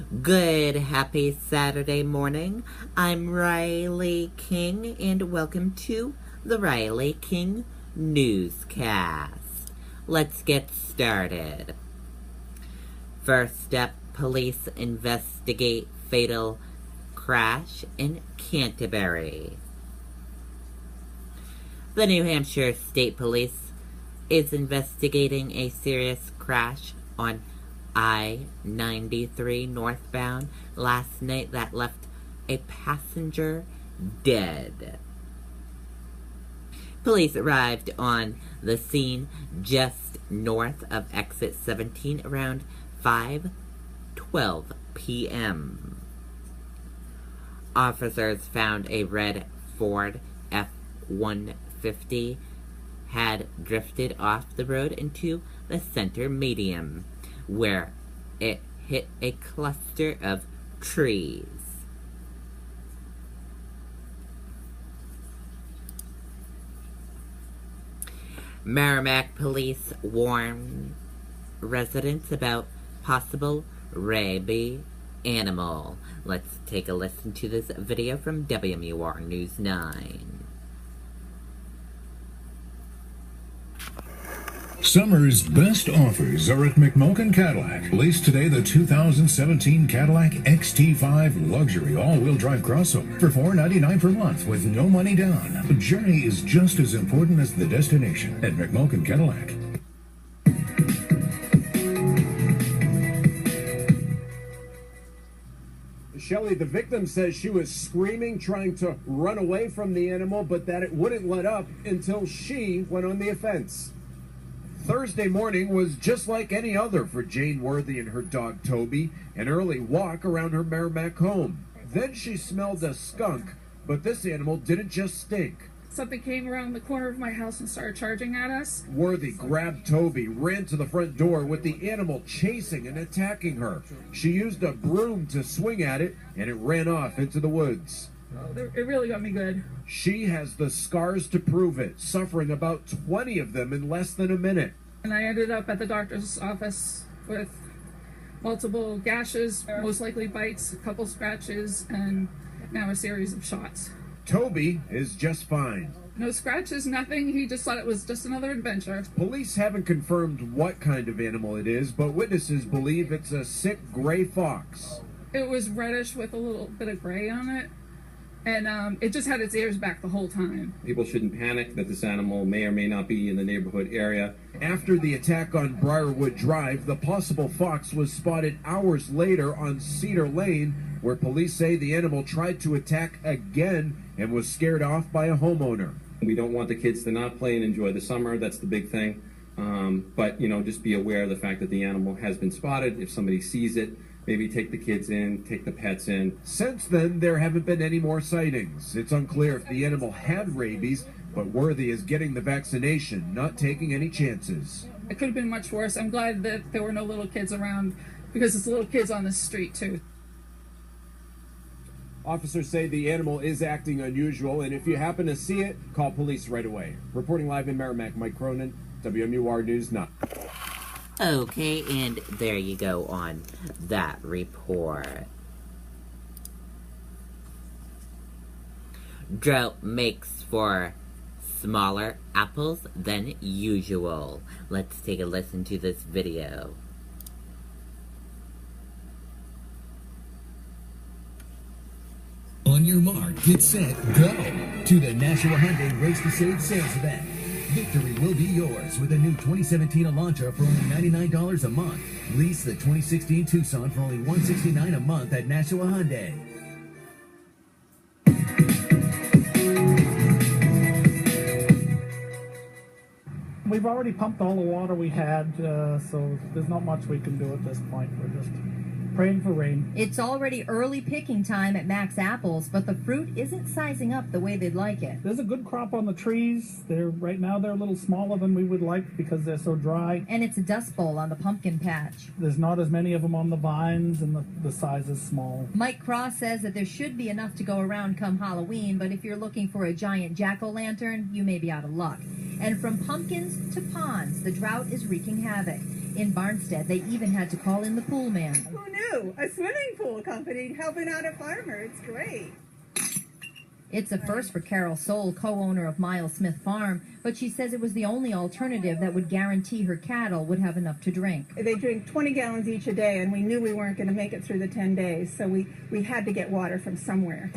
Good, happy Saturday morning. I'm Riley King, and welcome to the Riley King Newscast. Let's get started. First up, police investigate fatal crash in Canterbury. The New Hampshire State Police is investigating a serious crash on I-93 northbound last night that left a passenger dead. Police arrived on the scene just north of exit 17 around 5:12 p.m. Officers found a red Ford F-150 had drifted off the road into the center median, where it hit a cluster of trees. Merrimack police warn residents about possible rabid animal. Let's take a listen to this video from WMUR News 9. Summer's best offers are at McMokin Cadillac. Lease today the 2017 Cadillac XT5 Luxury All-Wheel Drive Crossover for $499 per month with no money down. The journey is just as important as the destination at McMokin Cadillac. Shelley, the victim says she was screaming, trying to run away from the animal, but that it wouldn't let up until she went on the offense. Thursday morning was just like any other for Jane Worthy and her dog Toby, an early walk around her Merrimack home. Then she smelled a skunk, but this animal didn't just stink. Something came around the corner of my house and started charging at us. Worthy grabbed Toby, ran to the front door with the animal chasing and attacking her. She used a broom to swing at it, and it ran off into the woods. Oh, it really got me good. She has the scars to prove it, suffering about 20 of them in less than a minute. And I ended up at the doctor's office with multiple gashes, most likely bites, a couple scratches, and now a series of shots. Toby is just fine. No scratches, nothing. He just thought it was just another adventure. Police haven't confirmed what kind of animal it is, but witnesses believe it's a sick gray fox. It was reddish with a little bit of gray on it. And it just had its ears back the whole time. People shouldn't panic that this animal may or may not be in the neighborhood area. After the attack on Briarwood Drive, the possible fox was spotted hours later on Cedar Lane, where police say the animal tried to attack again and was scared off by a homeowner. We don't want the kids to not play and enjoy the summer. That's the big thing. But, just be aware of the fact that the animal has been spotted. If somebody sees it, maybe take the kids in, take the pets in. Since then, there haven't been any more sightings. It's unclear if the animal had rabies, but Worthy is getting the vaccination, not taking any chances. It could have been much worse. I'm glad that there were no little kids around, because it's little kids on the street, too. Officers say the animal is acting unusual, and if you happen to see it, call police right away. Reporting live in Merrimack, Mike Cronin, WMUR News 9. Okay, and there you go on that report. Drought makes for smaller apples than usual. Let's take a listen to this video. On your mark, get set, go to the Nashua Hyundai Race to Save sales event. Victory will be yours with a new 2017 Elantra for only $99 a month. Lease the 2016 Tucson for only $169 a month at Nashua Hyundai. We've already pumped all the water we had, so there's not much we can do at this point. We're just praying for rain. It's already early picking time at Max Apples, but the fruit isn't sizing up the way they'd like it. There's a good crop on the trees. Right now they're a little smaller than we would like because they're so dry. And it's a dust bowl on the pumpkin patch. There's not as many of them on the vines, and the size is small. Mike Cross says that there should be enough to go around come Halloween, but if you're looking for a giant jack-o'-lantern, you may be out of luck. And from pumpkins to ponds, the drought is wreaking havoc. In Barnstead, they even had to call in the pool man. Who knew? too. A swimming pool company helping out a farmer. It's great. It's a first for Carol Soule, co-owner of Miles Smith Farm, but she says it was the only alternative that would guarantee her cattle would have enough to drink. They drink 20 gallons each a day, and we knew we weren't going to make it through the 10 days, so we had to get water from somewhere.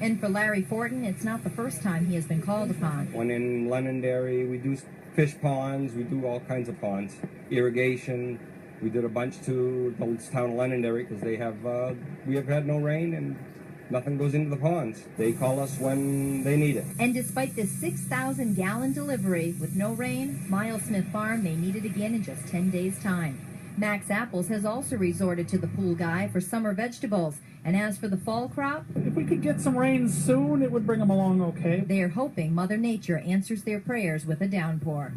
And for Larry Fortin, it's not the first time he has been called upon. When in Londonderry, we do fish ponds, we do all kinds of ponds, irrigation. We did a bunch to the town of Londonderry because we have had no rain and nothing goes into the ponds. They call us when they need it. And despite this 6,000-gallon delivery with no rain, Miles Smith Farm may need it again in just 10 days' time. Max Apples has also resorted to the pool guy for summer vegetables. And as for the fall crop, if we could get some rain soon, it would bring them along okay. They are hoping Mother Nature answers their prayers with a downpour.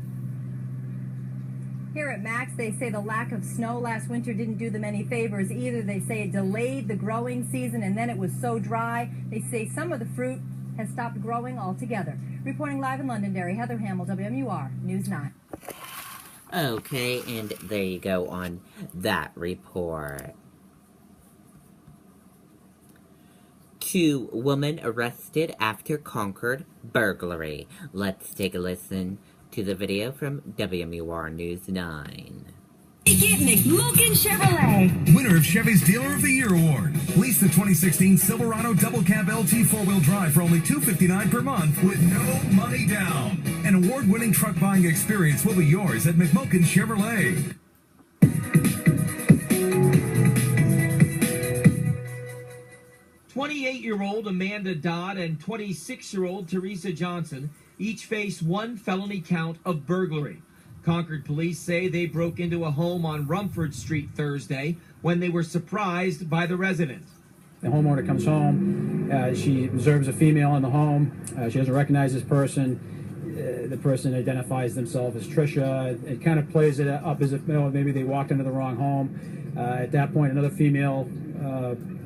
Here at Max, they say the lack of snow last winter didn't do them any favors either. They say it delayed the growing season, and then it was so dry. They say some of the fruit has stopped growing altogether. Reporting live in Londonderry, Heather Hamill, WMUR News 9. Okay, and there you go on that report. 2 women arrested after Concord burglary. Let's take a listen to the video from WMUR News 9. Get McMokin Chevrolet. Winner of Chevy's Dealer of the Year Award. Lease the 2016 Silverado Double Cab LT 4-wheel drive for only $259 per month with no money down. An award-winning truck buying experience will be yours at McMokin Chevrolet. 28-year-old Amanda Dodd and 26-year-old Teresa Johnson each face 1 felony count of burglary. Concord police say they broke into a home on Rumford Street Thursday when they were surprised by the resident. The homeowner comes home. She observes a female in the home. She doesn't recognize this person. The person identifies themselves as Trisha. It kind of plays it up as if maybe they walked into the wrong home. At that point, another female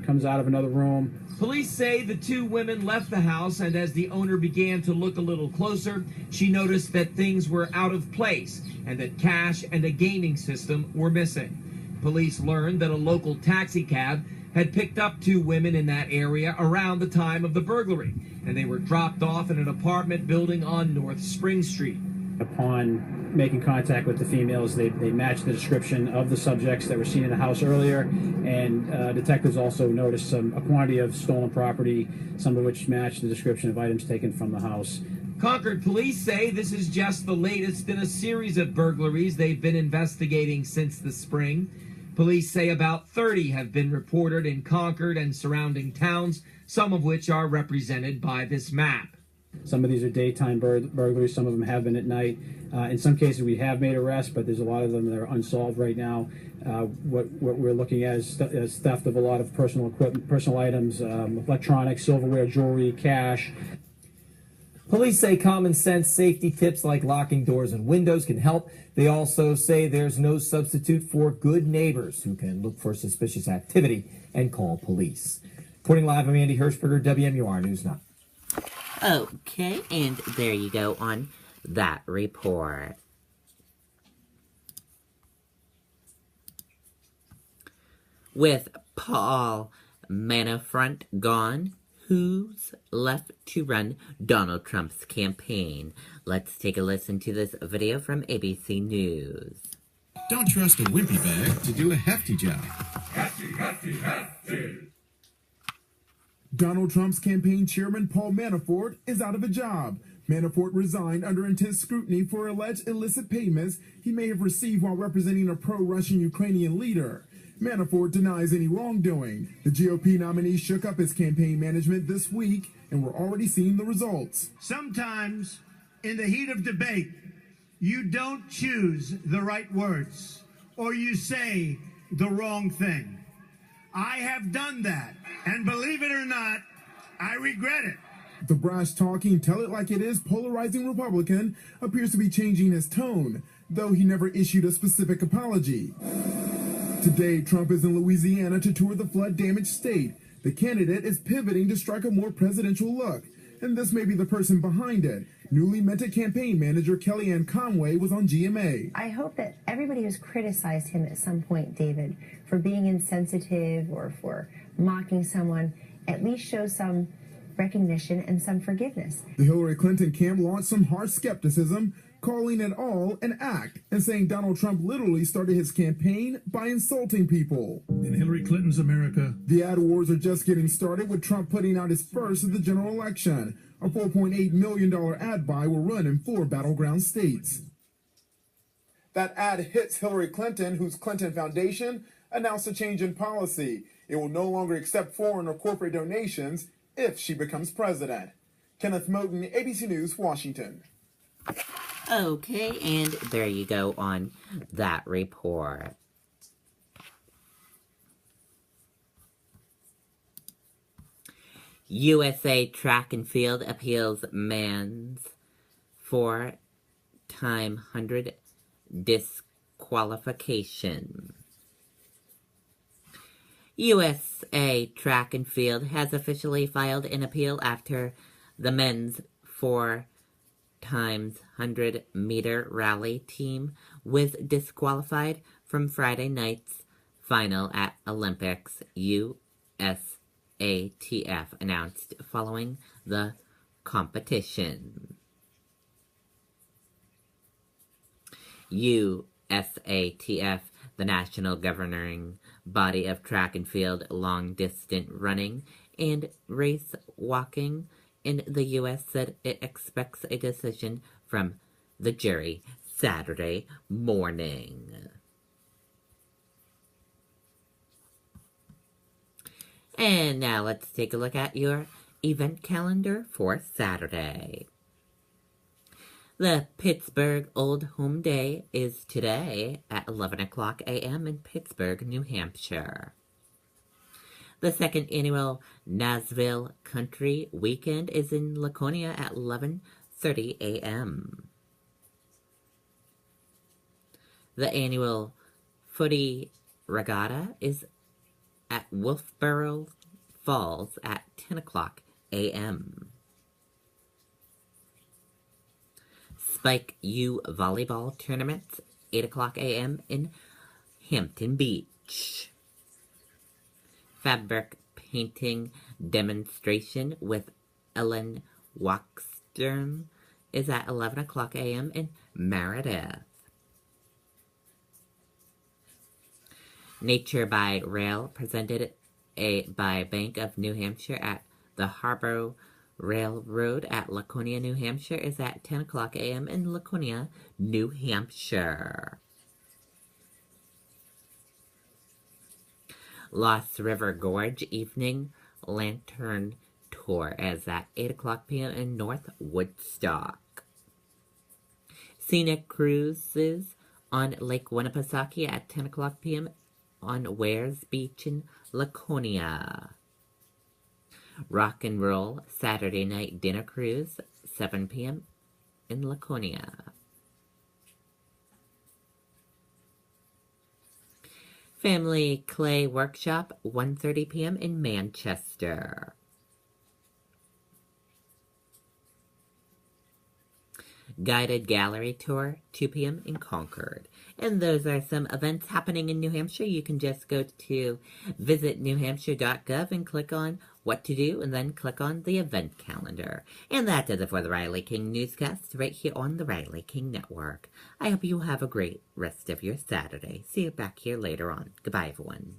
comes out of another room. Police say the 2 women left the house, and as the owner began to look a little closer, she noticed that things were out of place and that cash and a gaming system were missing. Police learned that a local taxi cab had picked up 2 women in that area around the time of the burglary, and they were dropped off in an apartment building on North Spring Street. Upon making contact with the females, they matched the description of the subjects that were seen in the house earlier, and detectives also noticed a quantity of stolen property, some of which matched the description of items taken from the house. Concord police say this is just the latest in a series of burglaries they've been investigating since the spring. Police say about 30 have been reported in Concord and surrounding towns, some of which are represented by this map. Some of these are daytime burglaries. Some of them have been at night. In some cases, we have made arrests, but there's a lot of them that are unsolved right now. What we're looking at is theft of a lot of personal equipment, personal items, electronics, silverware, jewelry, cash. Police say common sense safety tips like locking doors and windows can help. They also say there's no substitute for good neighbors who can look for suspicious activity and call police. Reporting live, I'm Andy Hirschberger, WMUR News 9. Okay, and there you go on that report. With Paul Manafort gone, who's left to run Donald Trump's campaign? Let's take a listen to this video from ABC News. Don't trust a wimpy bag to do a hefty job. Hefty, hefty, hefty. Donald Trump's campaign chairman Paul Manafort is out of a job. Manafort resigned under intense scrutiny for alleged illicit payments he may have received while representing a pro-Russian Ukrainian leader. Manafort denies any wrongdoing. The GOP nominee shook up his campaign management this week, and we're already seeing the results. Sometimes, in the heat of debate, you don't choose the right words, or you say the wrong thing. I have done that, and believe it or not, I regret it. The brash-talking, tell-it-like-it-is polarizing Republican appears to be changing his tone, though he never issued a specific apology. Today, Trump is in Louisiana to tour the flood-damaged state. The candidate is pivoting to strike a more presidential look, and this may be the person behind it. Newly minted campaign manager Kellyanne Conway was on GMA. I hope that everybody who's criticized him at some point, David, for being insensitive or for mocking someone, at least shows some recognition and some forgiveness. The Hillary Clinton camp launched some harsh skepticism, calling it all an act and saying Donald Trump literally started his campaign by insulting people. In Hillary Clinton's America, the ad wars are just getting started, with Trump putting out his first of the general election. A $4.8 million ad buy will run in 4 battleground states. That ad hits Hillary Clinton, whose Clinton Foundation announced a change in policy. It will no longer accept foreign or corporate donations if she becomes president. Kenneth Moten, ABC News, Washington. Okay, and there you go on that report. USA Track and Field appeals man's 4-time 100 disqualification. USA Track and Field has officially filed an appeal after the men's 4x 100-meter rally team was disqualified from Friday night's final at Olympics. USATF announced following the competition. USATF, the national governing body of track and field, long-distance running, and race walking in the U.S., said it expects a decision from the jury Saturday morning. And now let's take a look at your event calendar for Saturday. The Pittsburgh Old Home Day is today at 11 o'clock a.m. in Pittsburgh, New Hampshire. The second annual Nashville Country Weekend is in Laconia at 11:30 a.m. The annual Footy Regatta is at Wolfboro Falls at 10 o'clock a.m. Spike U Volleyball Tournament, 8 o'clock a.m. in Hampton Beach. Fabric Painting Demonstration with Ellen Wackstrom is at 11 o'clock a.m. in Meredith. Nature by Rail, presented by Bank of New Hampshire at the Harbor Railroad at Laconia, New Hampshire, is at 10 o'clock a.m. in Laconia, New Hampshire. Lost River Gorge Evening Lantern Tour is at 8 o'clock p.m. in North Woodstock. Scenic Cruises on Lake Winnipesaukee at 10 o'clock p.m. on Wares Beach in Laconia. Rock and Roll Saturday Night Dinner Cruise, 7 p.m. in Laconia. Family Clay Workshop, 1:30 p.m. in Manchester. Guided Gallery Tour, 2 p.m. in Concord. And those are some events happening in New Hampshire. You can just go to visitnewhampshire.gov and click on what to do, and then click on the event calendar. And that does it for the Riley King Newscast right here on the Riley King Network. I hope you have a great rest of your Saturday. See you back here later on. Goodbye, everyone.